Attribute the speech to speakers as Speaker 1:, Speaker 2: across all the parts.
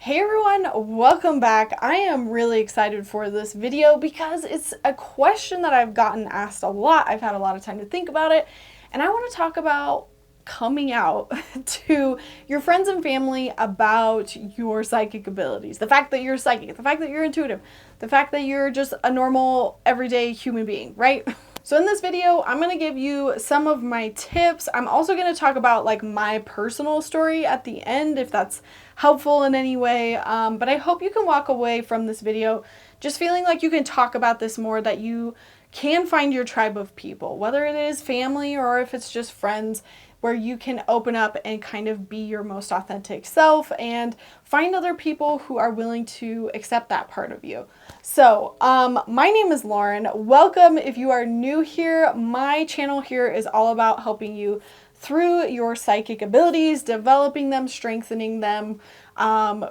Speaker 1: Hey everyone, welcome back. I am really excited for this video because it's a question that I've gotten asked a lot. I've had a lot of time to think about it, and I want to talk about coming out to your friends and family about your psychic abilities. The fact that you're psychic, the fact that you're intuitive, the fact that you're just a normal, everyday human being, right? So in this video, I'm going to give you some of my tips. I'm also going to talk about like my personal story at the end if that's helpful in any way. But I hope you can walk away from this video just feeling like you can talk about this more, that you can find your tribe of people, whether it is family or if it's just friends, where you can open up and kind of be your most authentic self and find other people who are willing to accept that part of you. So, my name is Lauren. Welcome if you are new here. My channel here is all about helping you through your psychic abilities, developing them, strengthening them,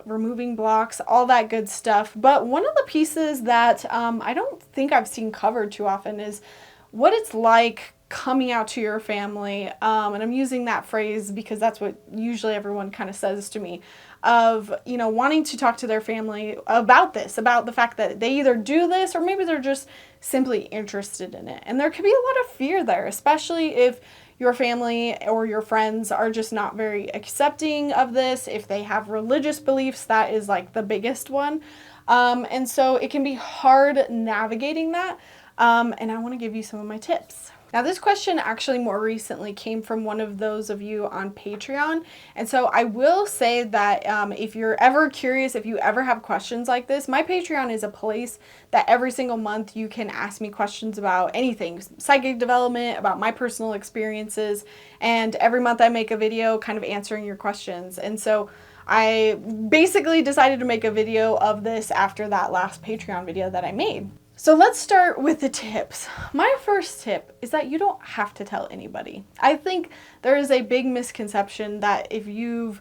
Speaker 1: removing blocks, all that good stuff. But one of the pieces that I don't think I've seen covered too often is what it's like coming out to your family, and I'm using that phrase because that's what usually everyone kind of says to me, of, you know, wanting to talk to their family about this, about the fact that they either do this or maybe they're just simply interested in it. And there can be a lot of fear there, especially if your family or your friends are just not very accepting of this. If they have religious beliefs, that is like the biggest one. And so it can be hard navigating that. And I want to give you some of my tips. Now, this question actually more recently came from one of those of you on Patreon. And so I will say that if you're ever curious, if you ever have questions like this, my Patreon is a place that every single month you can ask me questions about anything, psychic development, about my personal experiences. And every month I make a video kind of answering your questions. And so I basically decided to make a video of this after that last Patreon video that I made. So let's start with the tips. My first tip is that you don't have to tell anybody. I think there is a big misconception that if you've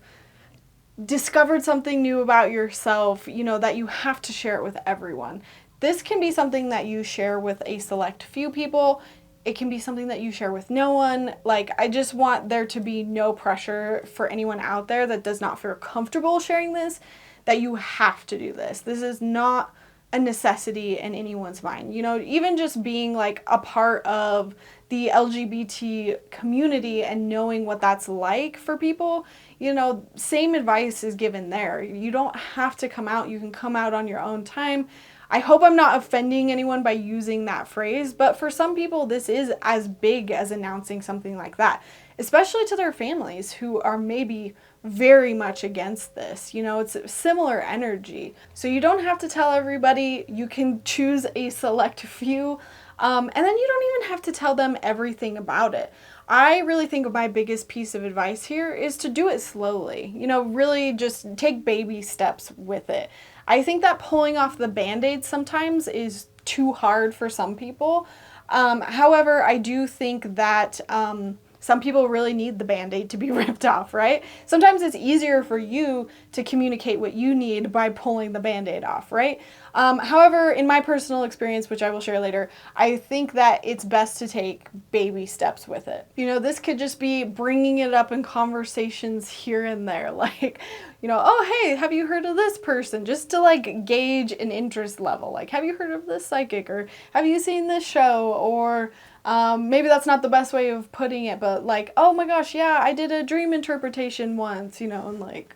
Speaker 1: discovered something new about yourself, you know, that you have to share it with everyone. This can be something that you share with a select few people. It can be something that you share with no one. Like, I just want there to be no pressure for anyone out there that does not feel comfortable sharing this, that you have to do this. This is not a necessity in anyone's mind. You know, even just being like a part of the LGBT community and knowing what that's like for people, you know, same advice is given there. You don't have to come out. You can come out on your own time. I hope I'm not offending anyone by using that phrase, but for some people, this is as big as announcing something like that, especially to their families who are maybe very much against this. You know, it's a similar energy. So you don't have to tell everybody. You can choose a select few, and then you don't even have to tell them everything about it. I really think my biggest piece of advice here is to do it slowly. You know, really just take baby steps with it. I think that pulling off the Band-Aid sometimes is too hard for some people. However, I do think that some people really need the Band-Aid to be ripped off, right? Sometimes it's easier for you to communicate what you need by pulling the Band-Aid off, right? However, in my personal experience, which I will share later, I think that it's best to take baby steps with it. You know, this could just be bringing it up in conversations here and there, like, you know, oh, hey, have you heard of this person? Just to like gauge an interest level. Like, have you heard of this psychic? Or have you seen this show? Or maybe that's not the best way of putting it, but like, oh my gosh, yeah, I did a dream interpretation once, you know, and like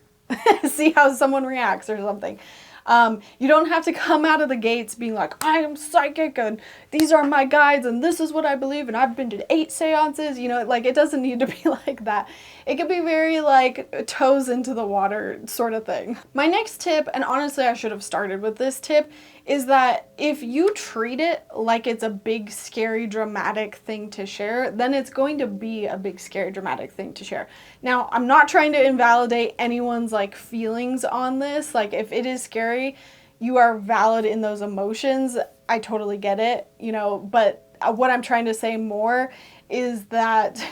Speaker 1: see how someone reacts or something. You don't have to come out of the gates being like, I am psychic and these are my guides and this is what I believe and I've been to 8 seances. You know, like, it doesn't need to be like that. It could be very like toes into the water sort of thing. My next tip, and honestly I should have started with this tip, is that if you treat it like it's a big, scary, dramatic thing to share, then it's going to be a big, scary, dramatic thing to share. Now, I'm not trying to invalidate anyone's like feelings on this. Like, if it is scary, you are valid in those emotions. I totally get it, you know, but what I'm trying to say more is that,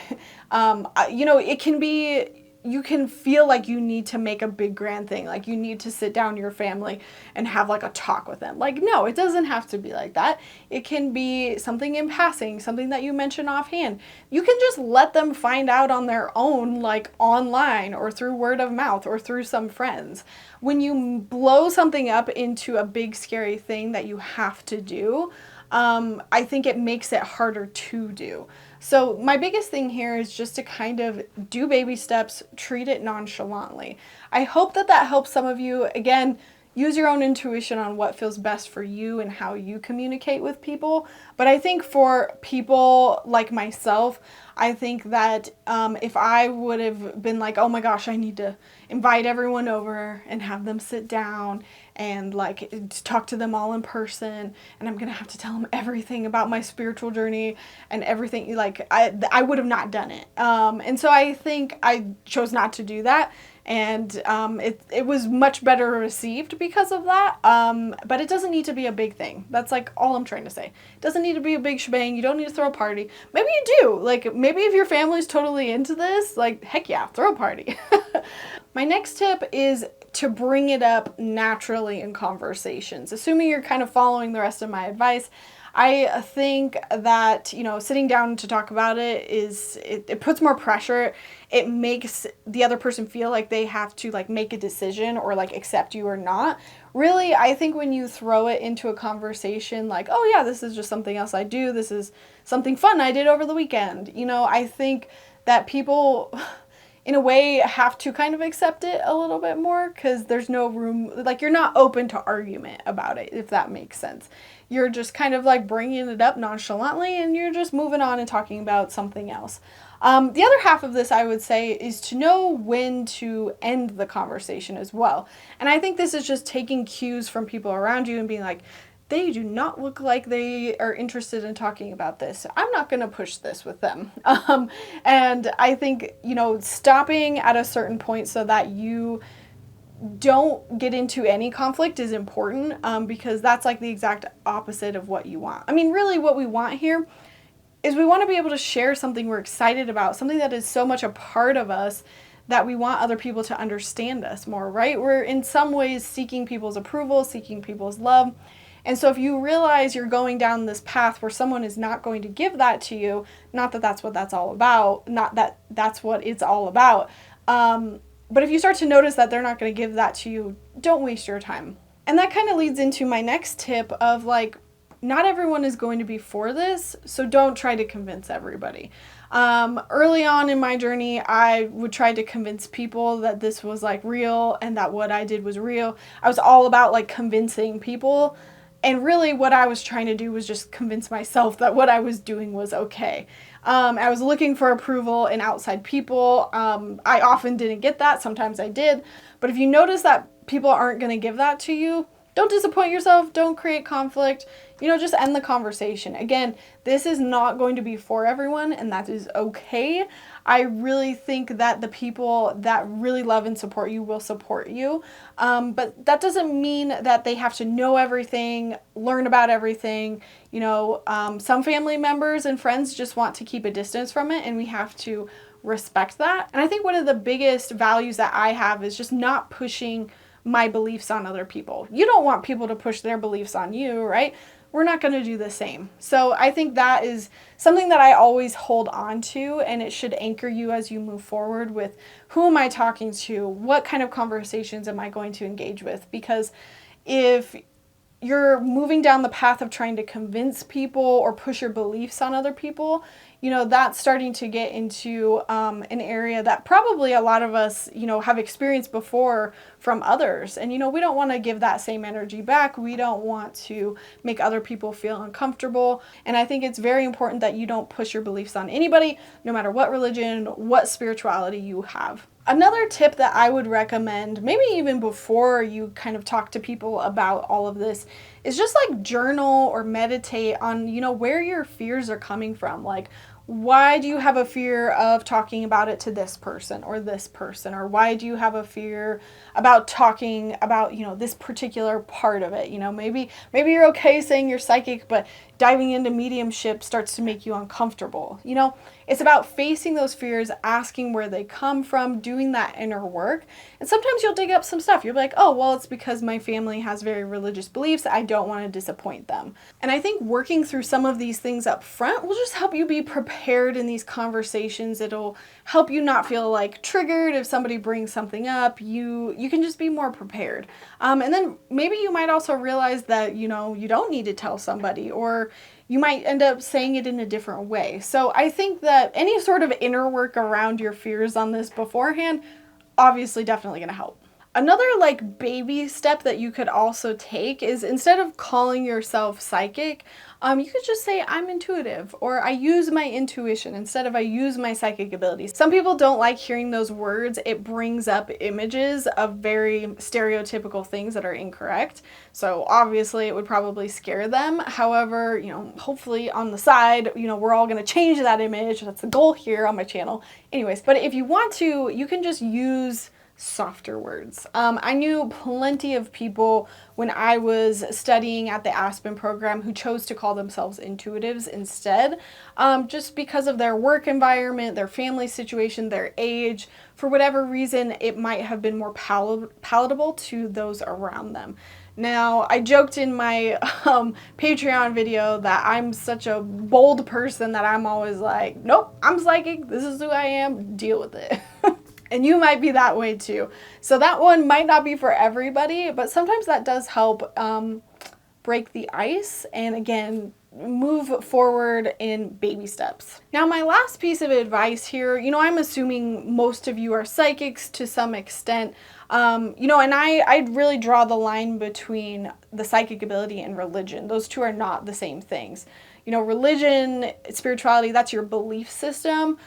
Speaker 1: you know, it can be you can feel like you need to make a big grand thing, like you need to sit down your family and have like a talk with them. Like, no, it doesn't have to be like that. It can be something in passing, something that you mention offhand. You can just let them find out on their own, like online or through word of mouth or through some friends. When you blow something up into a big scary thing that you have to do, I think it makes it harder to do. So my biggest thing here is just to kind of do baby steps, treat it nonchalantly. I hope that that helps some of you. Again, use your own intuition on what feels best for you and how you communicate with people. But I think for people like myself, I think that if I would have been like, oh my gosh, I need to invite everyone over and have them sit down and like talk to them all in person, and I'm gonna have to tell them everything about my spiritual journey and everything, like I would have not done it. And so I think I chose not to do that. And it was much better received because of that. But it doesn't need to be a big thing. That's like all I'm trying to say. It doesn't need to be a big shebang. You don't need to throw a party. Maybe you do. Like maybe if your family's totally into this, like heck yeah, throw a party. My next tip is to bring it up naturally in conversations. Assuming you're kind of following the rest of my advice, I think that, you know, sitting down to talk about it it puts more pressure. It makes the other person feel like they have to like make a decision or like accept you or not. Really, I think when you throw it into a conversation like, oh yeah, this is just something else I do. This is something fun I did over the weekend. You know, I think that people in a way have to kind of accept it a little bit more because there's no room, like you're not open to argument about it, if that makes sense. You're just kind of like bringing it up nonchalantly and you're just moving on and talking about something else. The other half of this, I would say, is to know when to end the conversation as well. And I think this is just taking cues from people around you and being like, they do not look like they are interested in talking about this. I'm not going to push this with them. And I think, you know, stopping at a certain point so that you don't get into any conflict is important, because that's like the exact opposite of what you want. I mean, really what we want here is we want to be able to share something we're excited about, something that is so much a part of us that we want other people to understand us more, right? We're in some ways seeking people's approval, seeking people's love. And so if you realize you're going down this path where someone is not going to give that to you, not that that's what that's all about, not that that's what it's all about, but if you start to notice that they're not going to give that to you, don't waste your time. And that kind of leads into my next tip of like, not everyone is going to be for this, so don't try to convince everybody. Early on in my journey, I would try to convince people that this was like real and that what I did was real. I was all about like convincing people. And really what I was trying to do was just convince myself that what I was doing was okay. I was looking for approval in outside people. I often didn't get that. Sometimes I did. But if you notice that people aren't going to give that to you, don't disappoint yourself. Don't create conflict. You know, just end the conversation. Again, this is not going to be for everyone, and that is okay. I really think that the people that really love and support you will support you. But that doesn't mean that they have to know everything, learn about everything. You know, some family members and friends just want to keep a distance from it, and we have to respect that. And I think one of the biggest values that I have is just not pushing my beliefs on other people. You don't want people to push their beliefs on you, right? We're not going to do the same. So I think that is something that I always hold on to, and it should anchor you as you move forward with who am I talking to? What kind of conversations am I going to engage with? Because if you're moving down the path of trying to convince people or push your beliefs on other people, you know, that's starting to get into an area that probably a lot of us, you know, have experienced before from others. And, you know, we don't want to give that same energy back. We don't want to make other people feel uncomfortable. And I think it's very important that you don't push your beliefs on anybody, no matter what religion, what spirituality you have. Another tip that I would recommend, maybe even before you kind of talk to people about all of this, is just like journal or meditate on, you know, where your fears are coming from. Like, why do you have a fear of talking about it to this person or this person? Or why do you have a fear about talking about, this particular part of it? Maybe you're okay saying you're psychic, but diving into mediumship starts to make you uncomfortable. It's about facing those fears, asking where they come from, doing that inner work. And sometimes you'll dig up some stuff. You'll be like, oh, well, it's because my family has very religious beliefs. I don't want to disappoint them. And I think working through some of these things up front will just help you be prepared in these conversations. It'll help you not feel like triggered if somebody brings something up. You can just be more prepared. And then maybe you might also realize that, you don't need to tell somebody, or you might end up saying it in a different way. So I think that any sort of inner work around your fears on this beforehand, obviously definitely going to help. Another baby step that you could also take is, instead of calling yourself psychic, you could just say I'm intuitive, or I use my intuition instead of I use my psychic abilities. Some people don't like hearing those words. It brings up images of very stereotypical things that are incorrect. So obviously it would probably scare them. However, hopefully on the side, we're all going to change that image. That's the goal here on my channel. Anyways, but if you want to, you can just use softer words. I knew plenty of people when I was studying at the Aspen program who chose to call themselves intuitives instead, just because of their work environment, their family situation, their age. For whatever reason, it might have been more palatable to those around them. Now, I joked in my Patreon video that I'm such a bold person that I'm always like, nope, I'm psychic, this is who I am, deal with it. And you might be that way too. So that one might not be for everybody, but sometimes that does help break the ice and, again, move forward in baby steps. Now, my last piece of advice here, I'm assuming most of you are psychics to some extent, and I really draw the line between the psychic ability and religion. Those two are not the same things. Religion, spirituality, that's your belief system.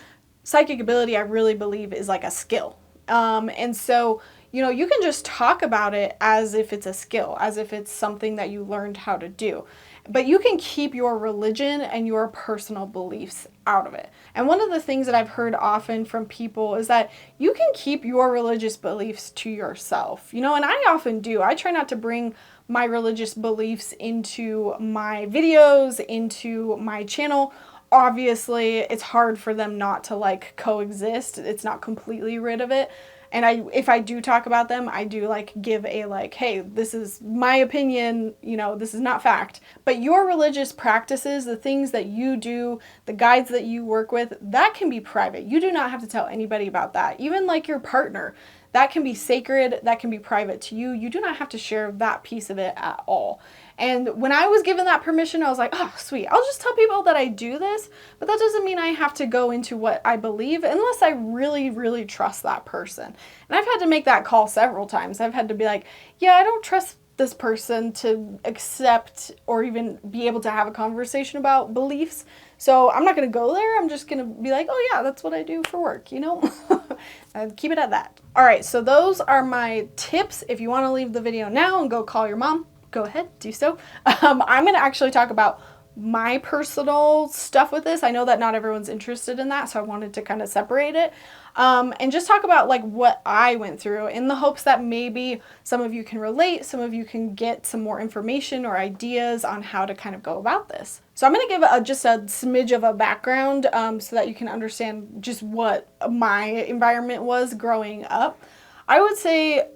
Speaker 1: Psychic ability, I really believe, is like a skill. And so, you can just talk about it as if it's a skill, as if it's something that you learned how to do. But you can keep your religion and your personal beliefs out of it. And one of the things that I've heard often from people is that you can keep your religious beliefs to yourself. And I often do. I try not to bring my religious beliefs into my videos, into my channel. Obviously, it's hard for them not to coexist. It's not completely rid of it. And if I do talk about them, I do give a hey, this is my opinion, this is not fact. But your religious practices, the things that you do, the guides that you work with, that can be private. You do not have to tell anybody about that. Even your partner, that can be sacred, that can be private to you. You do not have to share that piece of it at all. And when I was given that permission, I was like, oh, sweet. I'll just tell people that I do this, but that doesn't mean I have to go into what I believe unless I really, really trust that person. And I've had to make that call several times. I've had to be like, yeah, I don't trust this person to accept or even be able to have a conversation about beliefs. So I'm not going to go there. I'm just going to be like, oh yeah, that's what I do for work, and keep it at that. All right. So those are my tips. If you want to leave the video now and go call your mom, go ahead, do so. I'm going to actually talk about my personal stuff with this. I know that not everyone's interested in that, so I wanted to kind of separate it and just talk about what I went through, in the hopes that maybe some of you can relate, some of you can get some more information or ideas on how to kind of go about this. So I'm going to give just a smidge of a background so that you can understand just what my environment was growing up. I would say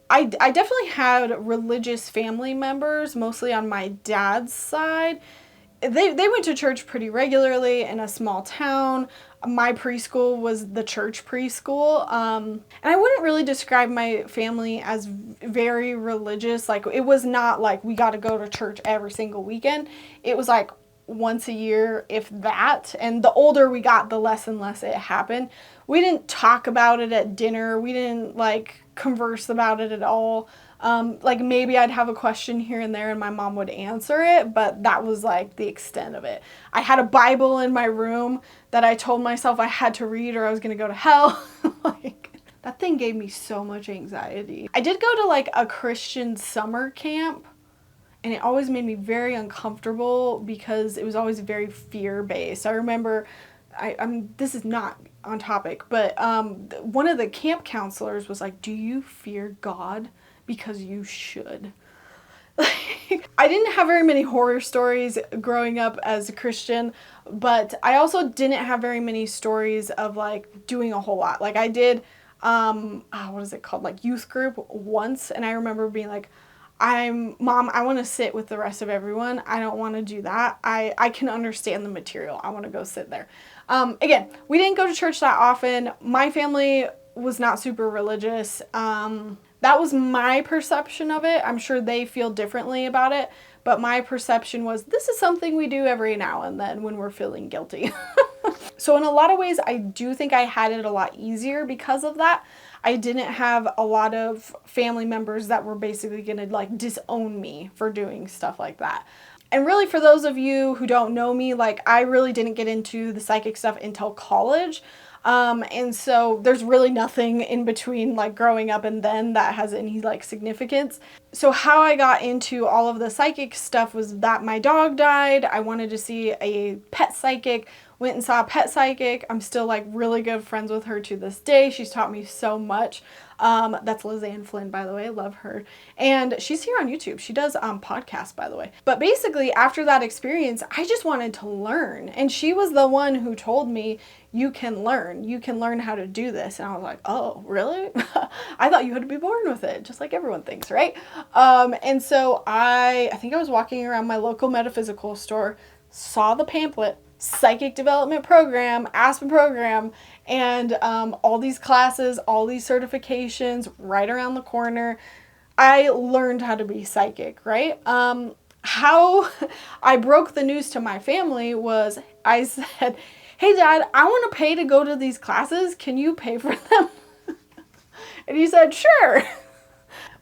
Speaker 1: I definitely had religious family members, mostly on my dad's side. They went to church pretty regularly in a small town. My preschool was the church preschool. And I wouldn't really describe my family as very religious. It was not we got to go to church every single weekend. It was once a year, if that. And the older we got, the less and less it happened. We didn't talk about it at dinner. We didn't converse about it at all. Maybe I'd have a question here and there and my mom would answer it, but that was the extent of it. I had a Bible in my room that I told myself I had to read or I was going to go to hell. That thing gave me so much anxiety. I did go to a Christian summer camp, and it always made me very uncomfortable because it was always very fear-based. I remember this is not on topic, but one of the camp counselors was like, "Do you fear God? Because you should." I didn't have very many horror stories growing up as a Christian, but I also didn't have very many stories of like doing a whole lot. Like I did, what is it called? Like youth group once, and I remember being like, Mom, I want to sit with the rest of everyone. I don't want to do that. I can understand the material. I want to go sit there. Again, we didn't go to church that often. My family was not super religious. That was my perception of it. I'm sure they feel differently about it, but my perception was this is something we do every now and then when we're feeling guilty. So in a lot of ways, I do think I had it a lot easier because of that. I didn't have a lot of family members that were basically going to like disown me for doing stuff like that. And really, for those of you who don't know me, like I really didn't get into the psychic stuff until college. And so there's really nothing in between like growing up and then that has any like significance. So how I got into all of the psychic stuff was that my dog died. I wanted to see a pet psychic, went and saw a pet psychic. I'm still like really good friends with her to this day. She's taught me so much. That's Lizanne Flynn, by the way. I love her. And she's here on YouTube. She does podcasts, by the way. But basically, after that experience, I just wanted to learn. And she was the one who told me, you can learn. You can learn how to do this. And I was like, oh, really? I thought you had to be born with it, just like everyone thinks, right? And so I think I was walking around my local metaphysical store, saw the pamphlet, Psychic Development Program, Aspen Program, and all these classes, all these certifications right around the corner. I learned how to be psychic, right? How I broke the news to my family was I said, hey Dad, I want to pay to go to these classes. Can you pay for them? And he said, sure.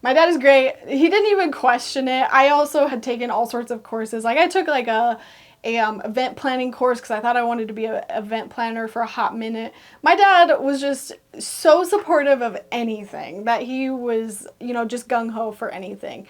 Speaker 1: My dad is great. He didn't even question it. I also had taken all sorts of courses. Like I took like a event planning course because I thought I wanted to be an event planner for a hot minute. My dad was just so supportive of anything that he was, just gung-ho for anything.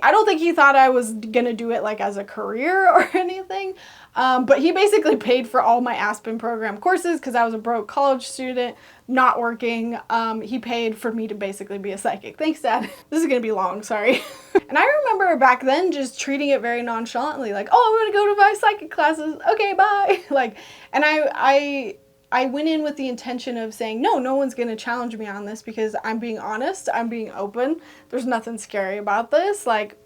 Speaker 1: I don't think he thought I was going to do it like as a career or anything, but he basically paid for all my Aspen program courses because I was a broke college student, not working. He paid for me to basically be a psychic. Thanks, Dad. This is going to be long, sorry. And I remember back then just treating it very nonchalantly, like, oh, I'm going to go to my psychic classes. Okay, bye. And I went in with the intention of saying, no one's going to challenge me on this because I'm being honest, I'm being open. There's nothing scary about this. Like,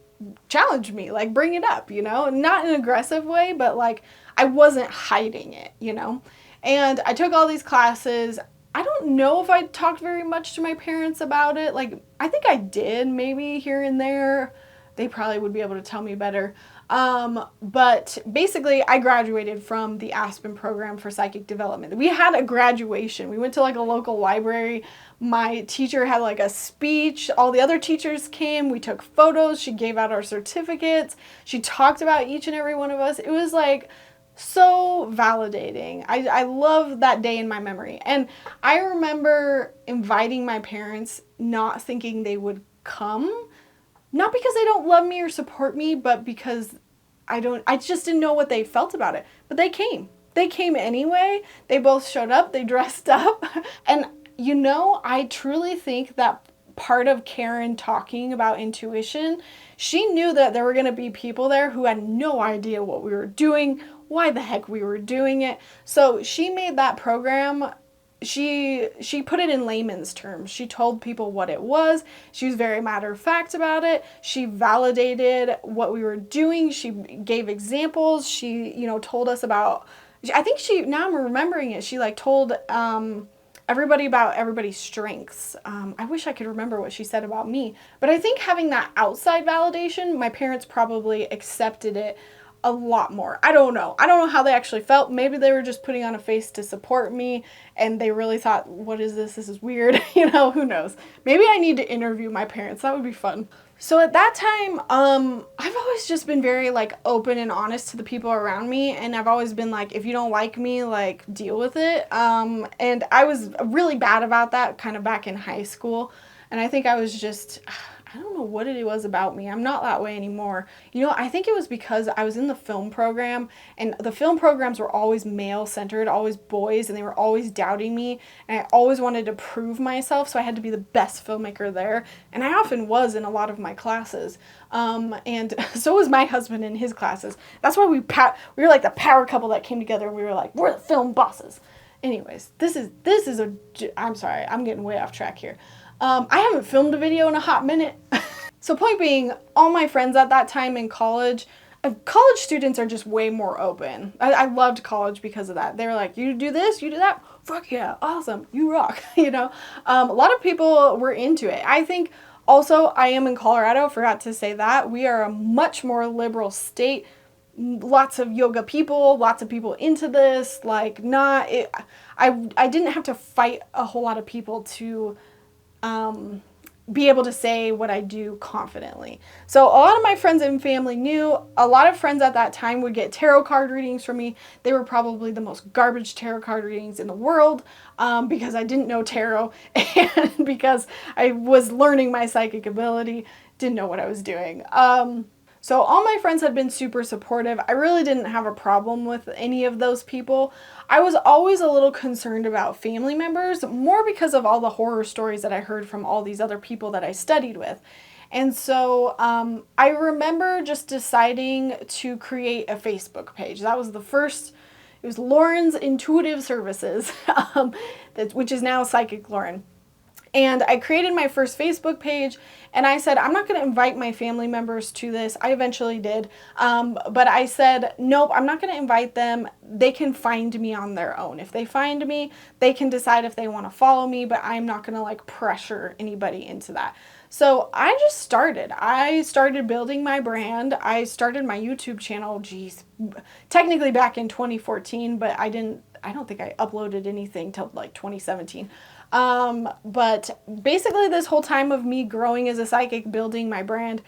Speaker 1: challenge me, like, bring it up, not in an aggressive way, but like, I wasn't hiding it, And I took all these classes. I don't know if I talked very much to my parents about it. Like, I think I did, maybe here and there. They probably would be able to tell me better. But basically I graduated from the Aspen program for psychic development. We had a graduation. We went to like a local library. My teacher had like a speech. All the other teachers came. We took photos. She gave out our certificates. She talked about each and every one of us. It was like so validating. I love that day in my memory. And I remember inviting my parents, not thinking they would come. Not because they don't love me or support me, but because I just didn't know what they felt about it. But they came. They came anyway. They both showed up. They dressed up. And I truly think that part of Karen talking about intuition, she knew that there were going to be people there who had no idea what we were doing, why the heck we were doing it. So she made that program. She put it in layman's terms. She told people what it was. She was very matter of fact about it. She validated what we were doing. She gave examples. She, told us about, now I'm remembering it. She like told everybody about everybody's strengths. I wish I could remember what she said about me, but I think having that outside validation, my parents probably accepted it a lot more. I don't know how they actually felt. Maybe they were just putting on a face to support me and they really thought, what is this? This is weird. Who knows? Maybe I need to interview my parents. That would be fun. So at that time, I've always just been very like open and honest to the people around me. And I've always been like, if you don't like me, like deal with it. And I was really bad about that kind of back in high school. And I think I was just, I don't know what it was about me. I'm not that way anymore. You know, I think it was because I was in the film program, and the film programs were always male centered, always boys, and they were always doubting me. And I always wanted to prove myself, so I had to be the best filmmaker there. And I often was in a lot of my classes. And so was my husband in his classes. That's why we were like the power couple that came together, and we were like, we're the film bosses. Anyways, I'm sorry, I'm getting way off track here. I haven't filmed a video in a hot minute. So point being, all my friends at that time in college students are just way more open. I loved college because of that. They were like, you do this, you do that, fuck yeah, awesome, you rock, you know? A lot of people were into it. I think also, I am in Colorado, forgot to say that. We are a much more liberal state. Lots of yoga people, lots of people into this, I didn't have to fight a whole lot of people to be able to say what I do confidently. So a lot of my friends and family knew. A lot of friends at that time would get tarot card readings from me. They were probably the most garbage tarot card readings in the world, because I didn't know tarot and because I was learning my psychic ability, didn't know what I was doing. So all my friends had been super supportive. I really didn't have a problem with any of those people. I was always a little concerned about family members, more because of all the horror stories that I heard from all these other people that I studied with. And so I remember just deciding to create a Facebook page. That was the first. It was Lauren's Intuitive Services, which is now Psychic Lauren. And I created my first Facebook page, and I said, I'm not going to invite my family members to this. I eventually did. But I said, nope, I'm not going to invite them. They can find me on their own. If they find me, they can decide if they want to follow me, but I'm not going to pressure anybody into that. So I just started. I started building my brand. I started my YouTube channel, technically back in 2014, but I don't think I uploaded anything till 2017. But basically this whole time of me growing as a psychic, building my brand,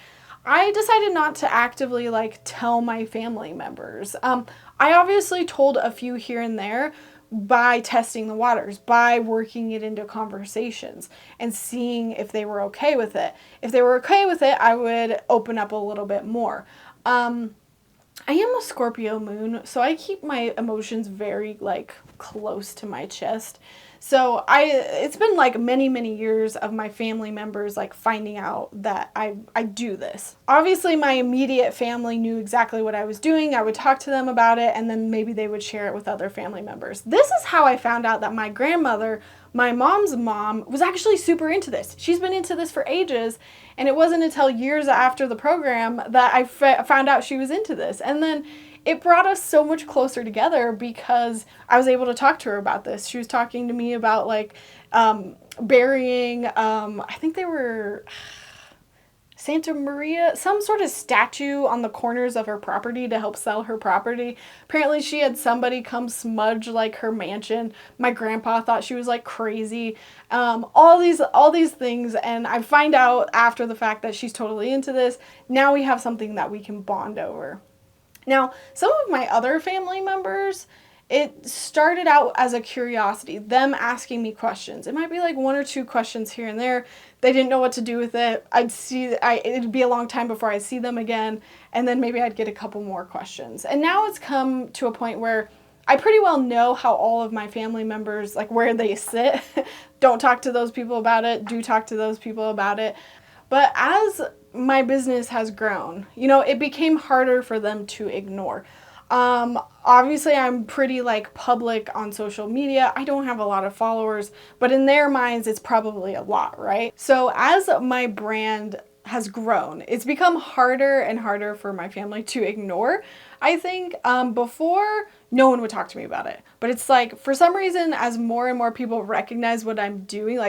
Speaker 1: I decided not to actively tell my family members. I obviously told a few here and there by testing the waters, by working it into conversations and seeing if they were okay with it. If they were okay with it, I would open up a little bit more. I am a Scorpio moon, so I keep my emotions very close to my chest. So it's been many years of my family members finding out that I do this. Obviously my immediate family knew exactly what I was doing. I would talk to them about it, and then maybe they would share it with other family members. This is how I found out that my grandmother, my mom's mom, was actually super into this. She's been into this for ages, and it wasn't until years after the program that I found out she was into this. And then it brought us so much closer together because I was able to talk to her about this. She was talking to me about burying, I think they were Santa Maria, some sort of statue on the corners of her property to help sell her property. Apparently she had somebody come smudge her mansion. My grandpa thought she was crazy. All these things, and I find out after the fact that she's totally into this. Now we have something that we can bond over. Now, some of my other family members, it started out as a curiosity, them asking me questions. It might be one or two questions here and there. They didn't know what to do with it. It'd be a long time before I'd see them again, and then maybe I'd get a couple more questions. And now it's come to a point where I pretty well know how all of my family members, where they sit. Don't talk to those people about it. Do talk to those people about it. But as my business has grown, it became harder for them to ignore. Obviously I'm pretty public on social media. I don't have a lot of followers, but in their minds it's probably a lot, right? So as my brand has grown, it's become harder and harder for my family to ignore. I think before no one would talk to me about it, but it's for some reason, as more and more people recognize what I'm doing,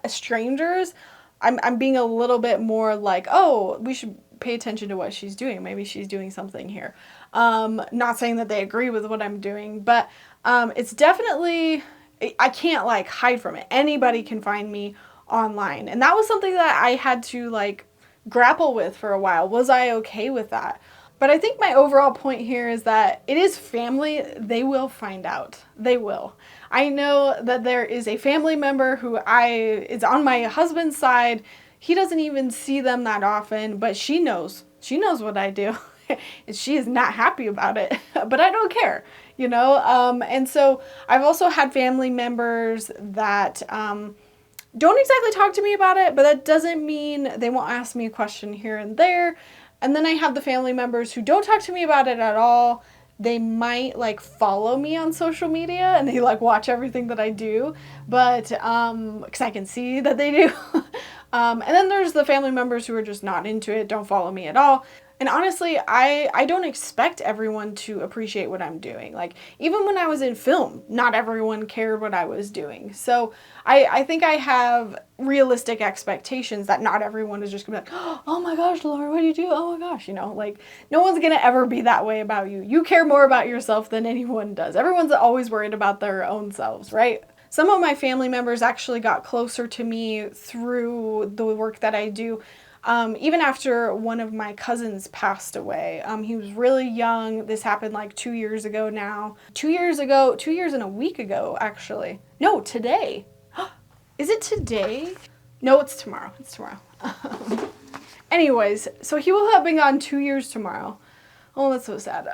Speaker 1: strangers, I'm being a little bit more oh, we should pay attention to what she's doing. Maybe she's doing something here. Not saying that they agree with what I'm doing, but it's definitely, I can't hide from it. Anybody can find me online. And that was something that I had to grapple with for a while. Was I okay with that? But I think my overall point here is that it is family. They will find out. They will. I know that there is a family member who is on my husband's side. He doesn't even see them that often, but she knows. She knows what I do. And she is not happy about it, but I don't care, you know? And so I've also had family members that don't exactly talk to me about it, but that doesn't mean they won't ask me a question here and there. And then I have the family members who don't talk to me about it at all. They might like follow me on social media and they like watch everything that I do, but because I can see that they do. And then there's the family members who are just not into it, don't follow me at all. And honestly, I don't expect everyone to appreciate what I'm doing. Like, even when I was in film, not everyone cared what I was doing. So I think I have realistic expectations that not everyone is just gonna be like, oh my gosh, Laura, what do you do? Oh my gosh, you know, like, no one's gonna ever be that way about you. You care more about yourself than anyone does. Everyone's always worried about their own selves, right? Some of my family members actually got closer to me through the work that I do. Even after one of my cousins passed away. He was really young. This happened like 2 years ago now. 2 years ago, 2 years and a week ago, actually. No, today. Is it today? No, it's tomorrow. It's tomorrow. Anyways, so he will have been gone 2 years tomorrow. Oh, that's so sad.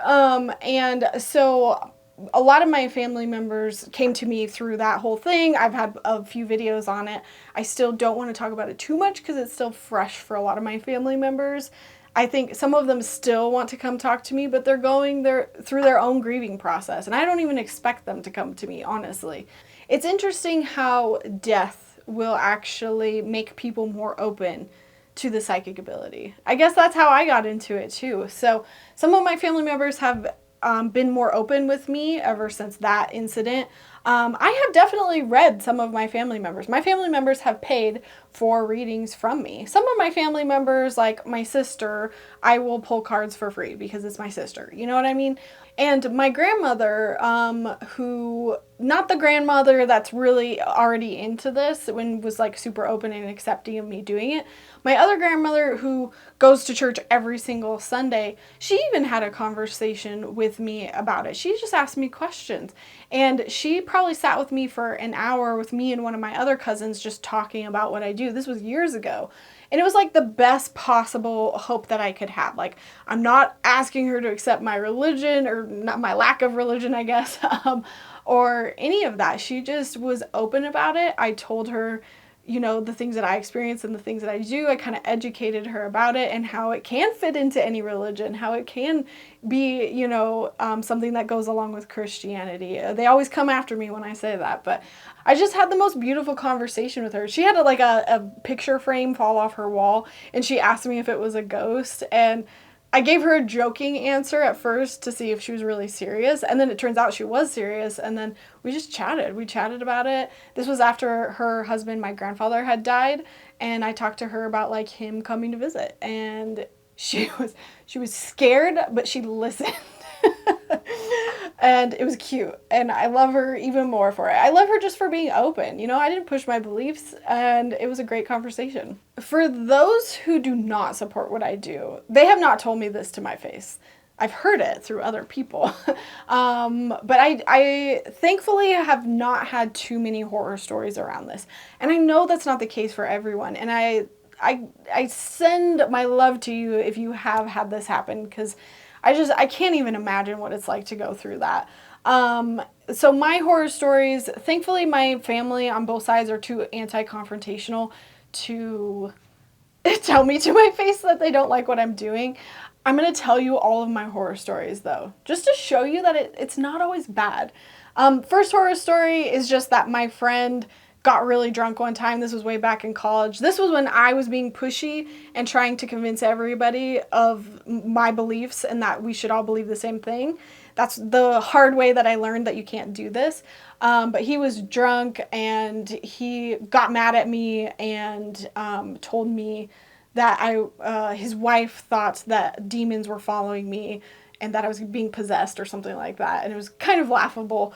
Speaker 1: And so a lot of my family members came to me through that whole thing. I've had a few videos on it. I still don't want to talk about it too much because it's still fresh for a lot of my family members. I think some of them still want to come talk to me, but they're going through their own grieving process. And I don't even expect them to come to me, honestly. It's interesting how death will actually make people more open to the psychic ability. I guess that's how I got into it too. So some of my family members have been more open with me ever since that incident. I have definitely read some of my family members. My family members have paid for readings from me. Some of my family members, like my sister, I will pull cards for free because it's my sister. You know what I mean? And my grandmother, who, not the grandmother that's really already into this and was like super open and accepting of me doing it. My other grandmother, who goes to church every single Sunday, she even had a conversation with me about it. She just asked me questions. And she probably sat with me for an hour with me and one of my other cousins just talking about what I do. This was years ago. And it was like the best possible hope that I could have. Like, I'm not asking her to accept my religion or not my lack of religion, I guess, or any of that. She just was open about it. I told her, you know, the things that I experience and the things that I do. I kind of educated her about it and how it can fit into any religion, how it can be, you know, something that goes along with Christianity. They always come after me when I say that, but I just had the most beautiful conversation with her. She had a picture frame fall off her wall, and she asked me if it was a ghost, and I gave her a joking answer at first to see if she was really serious, and then it turns out she was serious, and then we just chatted. We chatted about it. This was after her husband, my grandfather, had died, and I talked to her about like him coming to visit, and she was scared, but she listened. And it was cute, and I love her even more for it. I love her just for being open. You know, I didn't push my beliefs, and it was a great conversation. For those who do not support what I do, they have not told me this to my face. I've heard it through other people. But I thankfully have not had too many horror stories around this. And I know that's not the case for everyone. And I send my love to you if you have had this happen, because I can't even imagine what it's like to go through that. So my horror stories, thankfully my family on both sides are too anti-confrontational to tell me to my face that they don't like what I'm doing. I'm going to tell you all of my horror stories though, just to show you that it's not always bad. First horror story is just that my friend got really drunk one time. This was way back in college. This was when I was being pushy and trying to convince everybody of my beliefs and that we should all believe the same thing. That's the hard way that I learned that you can't do this. But he was drunk and he got mad at me and told me that his wife thought that demons were following me and that I was being possessed or something like that. And it was kind of laughable.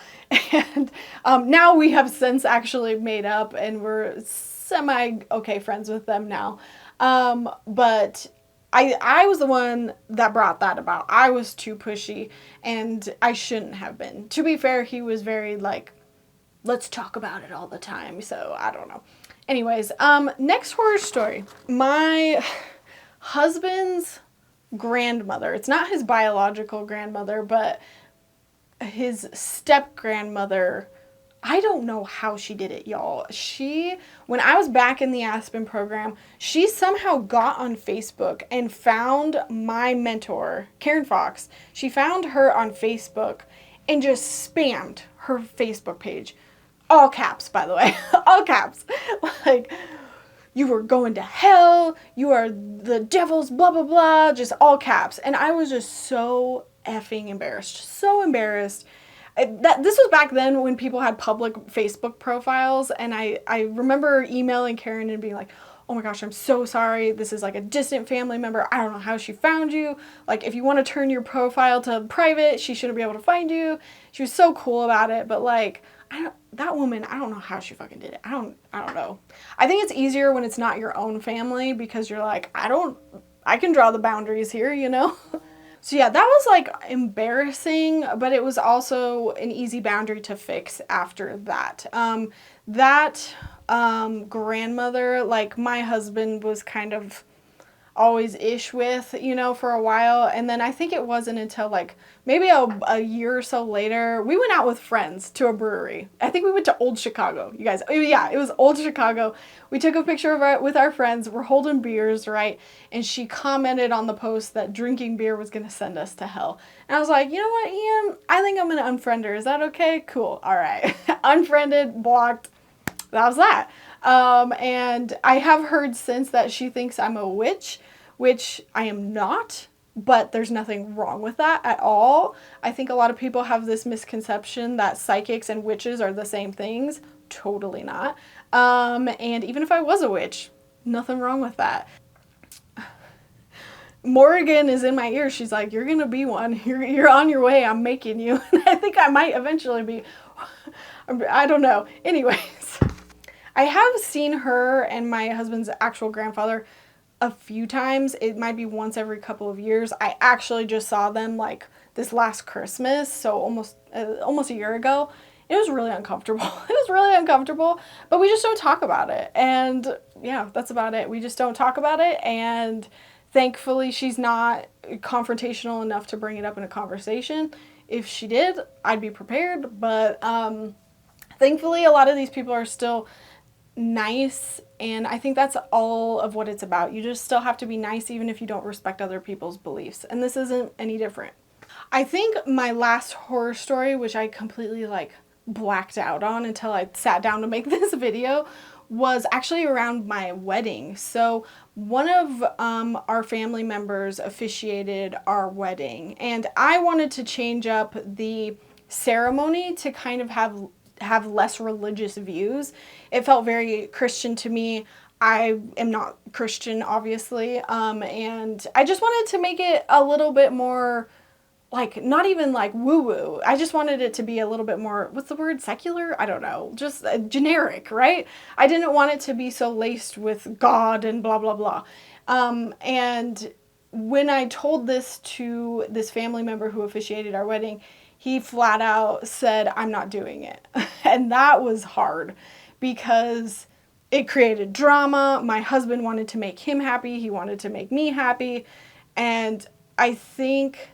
Speaker 1: And now we have since actually made up and we're semi-okay friends with them now. But I was the one that brought that about. I was too pushy and I shouldn't have been. To be fair, he was very like, let's talk about it all the time. So I don't know. Anyways, next horror story. My husband's grandmother, it's not his biological grandmother, but his step-grandmother, I don't know how she did it, y'all. When I was back in the Aspen program, she somehow got on Facebook and found my mentor, Karen Fox. She found her on Facebook and just spammed her Facebook page. All caps, by the way. All caps. Like, you were going to hell, you are the devil's blah, blah, blah, just all caps. And I was just so effing embarrassed. So embarrassed. This was back then when people had public Facebook profiles, and I remember emailing Karen and being like, oh my gosh, I'm so sorry. This is like a distant family member. I don't know how she found you. Like, if you want to turn your profile to private, she shouldn't be able to find you. She was so cool about it, but like, that woman, I don't know how she fucking did it. I don't know. I think it's easier when it's not your own family, because you're like, I can draw the boundaries here, you know? So yeah, that was like embarrassing, but it was also an easy boundary to fix after that. Grandmother, like, my husband was kind of always ish with, you know, for a while. And then I think it wasn't until like maybe a year or so later, we went out with friends to a brewery. I think we went to Old Chicago, you guys. Yeah, it was Old Chicago. We took a picture with our friends. We're holding beers, right? And she commented on the post that drinking beer was going to send us to hell. And I was like, you know what, Ian? I think I'm going to unfriend her. Is that okay? Cool. All right. Unfriended, blocked. That was that. And I have heard since that she thinks I'm a witch, which I am not, but there's nothing wrong with that at all. I think a lot of people have this misconception that psychics and witches are the same things. Totally not. And even if I was a witch, nothing wrong with that. Morgan is in my ear. She's like, you're going to be one. You're on your way. I'm making you. And I think I might eventually be. I don't know. Anyways. I have seen her and my husband's actual grandfather a few times. It might be once every couple of years. I actually just saw them like this last Christmas, so almost a year ago. It was really uncomfortable. It was really uncomfortable, but we just don't talk about it. And yeah, that's about it. We just don't talk about it, and thankfully she's not confrontational enough to bring it up in a conversation. If she did, I'd be prepared, but thankfully a lot of these people are still nice, and I think that's all of what it's about. You just still have to be nice even if you don't respect other people's beliefs, and this isn't any different. I think my last horror story, which I completely like blacked out on until I sat down to make this video, was actually around my wedding. So one of our family members officiated our wedding, and I wanted to change up the ceremony to kind of have less religious views. It felt very Christian to me. I am not Christian, obviously, and I just wanted to make it a little bit more, like, not even like woo-woo. I just wanted it to be a little bit more, what's the word, secular? I don't know, just generic, right? I didn't want it to be so laced with God and blah, blah, blah. And when I told this to this family member who officiated our wedding, he flat out said, I'm not doing it. And that was hard because it created drama. My husband wanted to make him happy. He wanted to make me happy. And I think,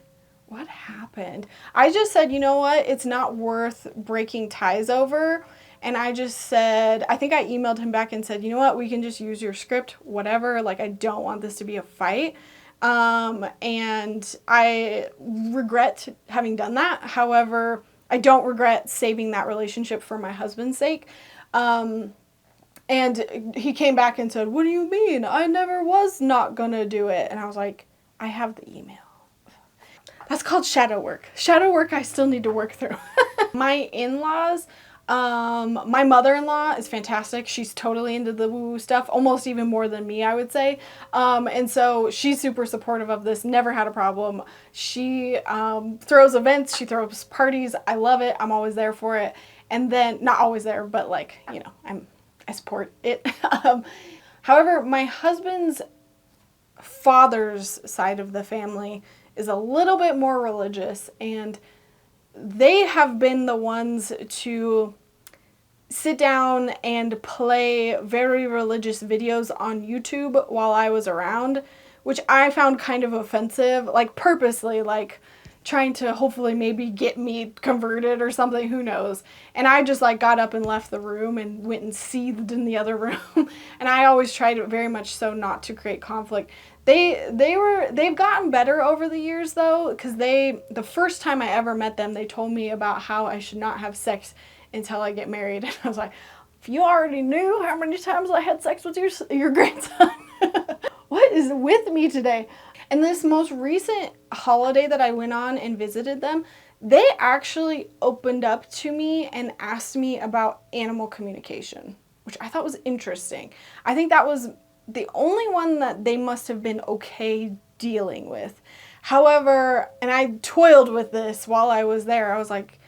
Speaker 1: what happened? I just said, you know what? It's not worth breaking ties over. And I just said, I think I emailed him back and said, you know what? We can just use your script, whatever. Like, I don't want this to be a fight. And I regret having done that. However, I don't regret saving that relationship for my husband's sake. And he came back and said, what do you mean? I never was not gonna do it. And I was like, I have the email. That's called shadow work. Shadow work I still need to work through. My in-laws, my mother-in-law is fantastic. She's totally into the woo-woo stuff, almost even more than me, I would say. And so she's super supportive of this, never had a problem. She throws events, she throws parties. I love it. I'm always there for it. And then, not always there, but like, you know, I support it. However, my husband's father's side of the family is a little bit more religious, and they have been the ones to sit down and play very religious videos on YouTube while I was around, which I found kind of offensive, like purposely, like trying to hopefully maybe get me converted or something, who knows. And I just like got up and left the room and went and seethed in the other room. And I always tried very much so not to create conflict. They've gotten better over the years though, because the first time I ever met them, they told me about how I should not have sex until I get married. And I was like, if you already knew how many times I had sex with your grandson. What is with me today? And this most recent holiday that I went on and visited them, they actually opened up to me and asked me about animal communication, which I thought was interesting. I think that was the only one that they must have been okay dealing with. However, and I toiled with this while I was there, I was like,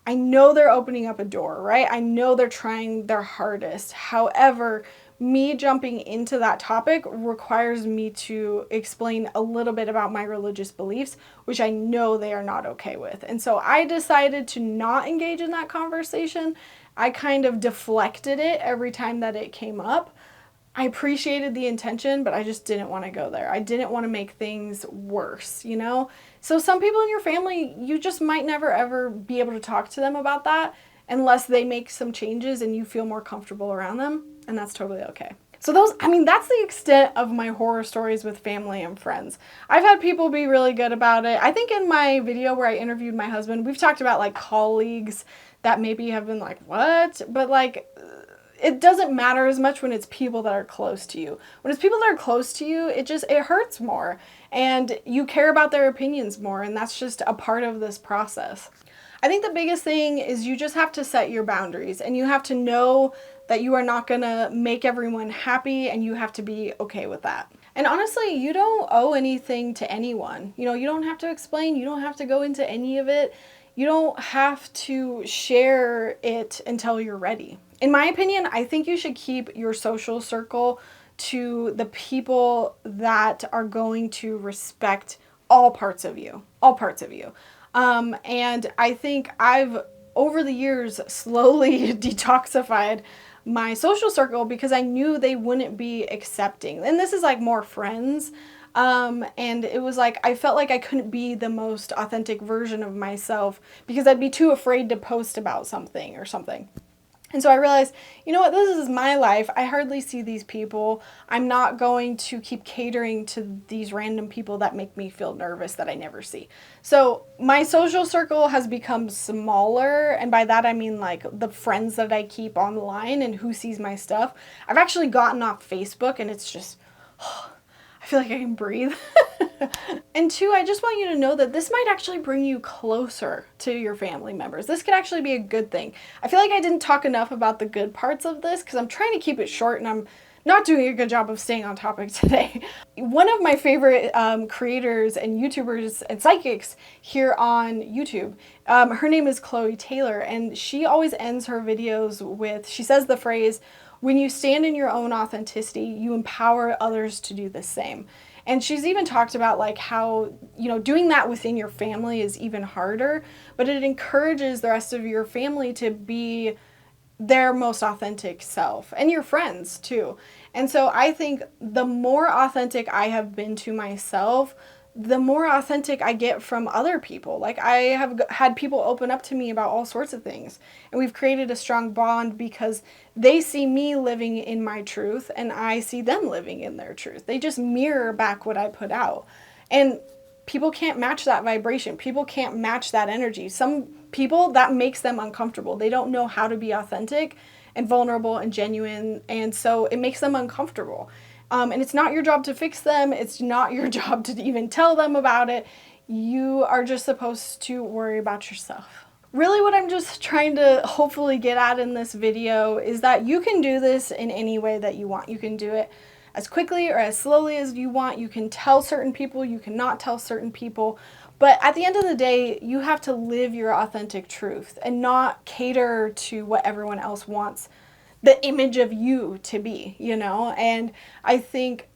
Speaker 1: I know they're opening up a door, right? I know they're trying their hardest. However, me jumping into that topic requires me to explain a little bit about my religious beliefs, which I know they are not okay with. And so I decided to not engage in that conversation. I kind of deflected it every time that it came up. I appreciated the intention, but I just didn't want to go there. I didn't want to make things worse, you know? So some people in your family, you just might never ever be able to talk to them about that unless they make some changes and you feel more comfortable around them, and that's totally okay. So that's the extent of my horror stories with family and friends. I've had people be really good about it. I think in my video where I interviewed my husband, we've talked about like colleagues that maybe have been like, what? But like, it doesn't matter as much when it's people that are close to you. When it's people that are close to you, it hurts more and you care about their opinions more, and that's just a part of this process. I think the biggest thing is you just have to set your boundaries, and you have to know that you are not gonna make everyone happy, and you have to be okay with that. And honestly, you don't owe anything to anyone. You know, you don't have to explain, you don't have to go into any of it. You don't have to share it until you're ready. In my opinion, I think you should keep your social circle to the people that are going to respect all parts of you, all parts of you. And I think I've, over the years, slowly detoxified my social circle because I knew they wouldn't be accepting. And this is like more friends. And it was like, I felt like I couldn't be the most authentic version of myself because I'd be too afraid to post about something or something. And so I realized, you know what, this is my life. I hardly see these people. I'm not going to keep catering to these random people that make me feel nervous that I never see. So my social circle has become smaller. And by that, I mean like the friends that I keep online and who sees my stuff. I've actually gotten off Facebook and it's just, I feel like I can breathe. And two, I just want you to know that this might actually bring you closer to your family members. This could actually be a good thing. I feel like I didn't talk enough about the good parts of this because I'm trying to keep it short and I'm not doing a good job of staying on topic today. One of my favorite creators and YouTubers and psychics here on YouTube, her name is Chloe Taylor, and she always ends her videos with, she says the phrase, when you stand in your own authenticity, you empower others to do the same. And she's even talked about like how, you know, doing that within your family is even harder, but it encourages the rest of your family to be their most authentic self, and your friends too. And so I think the more authentic I have been to myself, the more authentic I get from other people. Like I have had people open up to me about all sorts of things, and we've created a strong bond because they see me living in my truth and I see them living in their truth. They just mirror back what I put out. And people can't match that vibration. People can't match that energy. Some people, that makes them uncomfortable. They don't know how to be authentic and vulnerable and genuine, and so it makes them uncomfortable. And it's not your job to fix them. It's not your job to even tell them about it. You are just supposed to worry about yourself. Really what I'm just trying to hopefully get at in this video is that you can do this in any way that you want. You can do it as quickly or as slowly as you want. You can tell certain people, you cannot tell certain people. But at the end of the day, you have to live your authentic truth and not cater to what everyone else wants the image of you to be, you know? And I think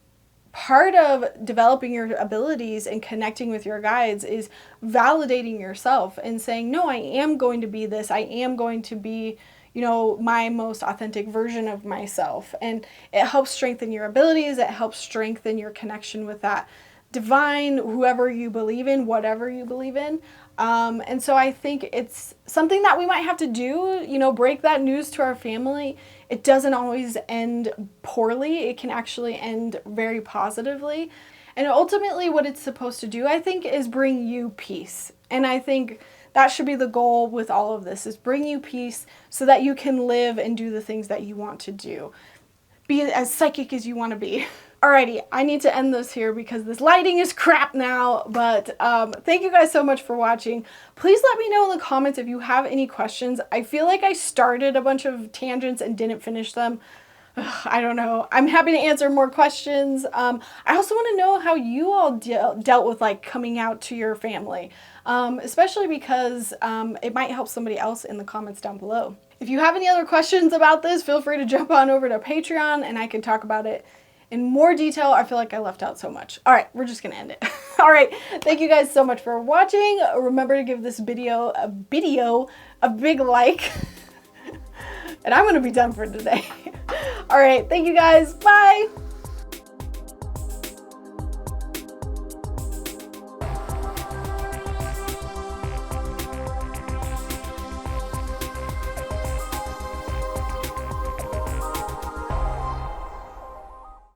Speaker 1: part of developing your abilities and connecting with your guides is validating yourself and saying, no, I am going to be this. I am going to be, my most authentic version of myself. And it helps strengthen your abilities. It helps strengthen your connection with that divine, whoever you believe in, whatever you believe in. And so I think it's something that we might have to do, break that news to our family. It doesn't always end poorly. It can actually end very positively. And ultimately what it's supposed to do, I think, is bring you peace. And I think that should be the goal with all of this, is bring you peace so that you can live and do the things that you want to do. Be as psychic as you want to be. Alrighty, I need to end this here because this lighting is crap now, but thank you guys so much for watching. Please let me know in the comments if you have any questions. I feel like I started a bunch of tangents and didn't finish them. I don't know. I'm happy to answer more questions. I also want to know how you all dealt with like coming out to your family, especially because it might help somebody else in the comments down below. If you have any other questions about this, feel free to jump on over to Patreon and I can talk about it in more detail. I feel like I left out so much. All right, we're just gonna end it. All right, thank you guys so much for watching. Remember to give this video a big like. And I'm gonna be done for today. All right, thank you guys. Bye.